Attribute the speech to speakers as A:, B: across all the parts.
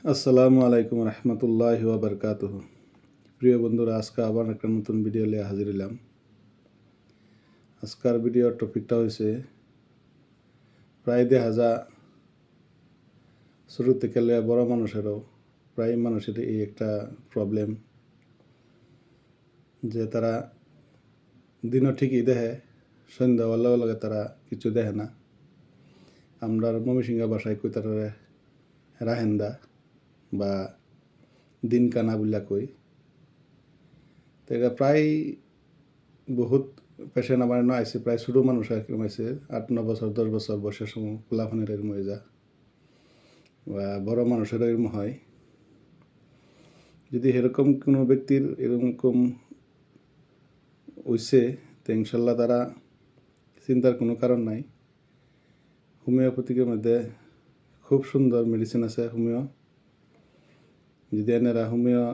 A: আসসালামু আলাইকুম রহমতুল্লাহি ওয়া বারাকাতুহু। প্রিয় বন্ধুরা, আজকে আবার একটা নতুন ভিডিও নিয়ে হাজির হলাম। আজকের ভিডিওর টপিকটা হয়েছে প্রায় দেখা যায় শুরু থেকে লিয়ে বড় মানুষেরও প্রায় মানুষের এই একটা প্রবলেম যে তারা দিনও ঠিকই দেখে, সন্ধ্যা হওয়ার লগে তারা কিছু দেখে না। আমরা ময়মনসিংহ ভাষায় কই তারা রাহেন্দা বা দিন কানা বলিয়া কই। তো এটা প্রায় বহুত পেশেন্ট আমার আইসে, প্রায় ছোটো মানুষ এরকম আইসে 8-9 বছর 10 বছর বয়সের সময় পোলাফানের এরম হয়ে যায় বা বড় মানুষেরও এরম হয়। যদি এরকম কোনো ব্যক্তির এরকম হইছে তো ইনশাল্লাহ তারা চিন্তার কোনো কারণ নাই। হোমিওপ্যাথিকের মধ্যে খুব সুন্দর মেডিসিন আছে হোমিও। যদি এনারা হোমিও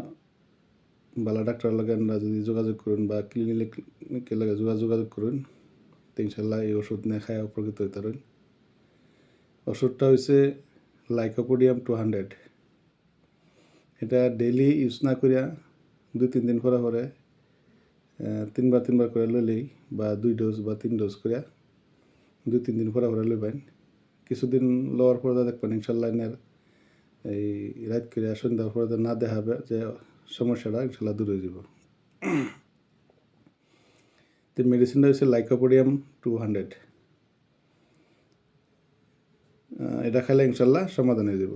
A: বালা ডাক্তার লগে এনারা যদি যোগাযোগ করুন বা ক্লিনিকের লগে যোগাযোগ করুন তো ইনশাল্লাহ এই ওষুধ নিয়ে খায় উপকৃত হইতে পারেন। ওষুধটা হয়েছে লাইকোপোডিয়াম 200। এটা ডেইলি ইউজ না করিয়া 2-3 দিন পরে তিনবার করে লইলেই বা 2 ডোজ বা 3 ডোজ করিয়া 2-3 দিন পরে লইবেন। কিছুদিন লওয়ার পরে দেখবেন ইনশাল্লাহ এনার এই রাত করে সন্ধ্যার পরে না দেখাবে যে সমস্যাটা ইনশাল্লাহ দূর হয়ে যাব। তো মেডিসিনটা হচ্ছে লাইকোপোডিয়াম 200। এটা খাইলে ইনশাল্লাহ সমাধান হয়ে যাব।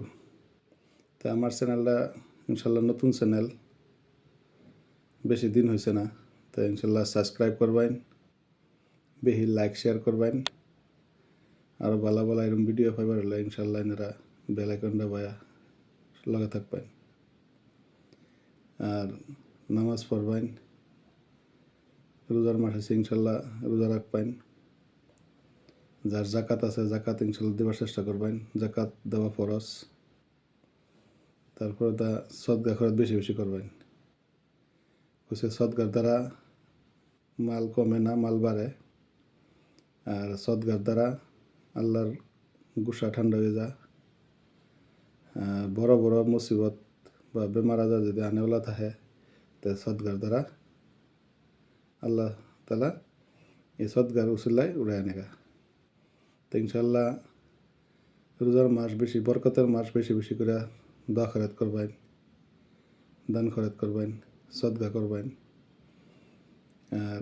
A: তো আমার চ্যানেলটা ইনশাল্লাহ নতুন চ্যানেল, বেশি দিন হয়েছে না। তো ইনশাল্লাহ সাবস্ক্রাইব করবেন, বেশি লাইক শেয়ার করবেন। আরও ভালো এরকম ভিডিও পাইবার হলে ইনশাল্লাহ এনারা বেল আইকনটা বায়া লগে থাকবেন। আর নামাজ পড়বেন, রোজার মাস আছে ইনশাল্লাহ রোজা রাখবেন। যার জাকাত আছে জাকাত ইনশাল্লাহ দেওয়ার চেষ্টা করবেন, জাকাত দেওয়া ফরজ। তারপরে তা সদকা খরচ বেশি করবেন। সদকার দ্বারা মাল কমে না, মাল বাড়ে। আর সদকার দ্বারা আল্লাহর গুসা ঠান্ডা হয়ে যায়। বড় মুসিবত বা বেমার আজার যদি আনেওয়ালা থাকে তো সদকার দ্বারা আল্লাহ তালা এই সদকার উসিলায় উড়ায় নেগা। তো ইনশাল্লাহ রোজার মাস বেশি বরকতের মাস বেশি করে দোয়া খরচ করবেন, দান খরচ করবেন, সদকা করবেন। আর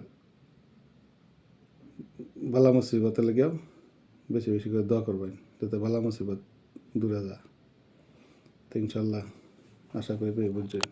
A: বালা মুসিবতের লেগেও বেশি করে দোয়া করবেন যাতে বালা মুসিবত দূরে যায়। তো ইনশাল্লাহ আশা করি বুঝছেন।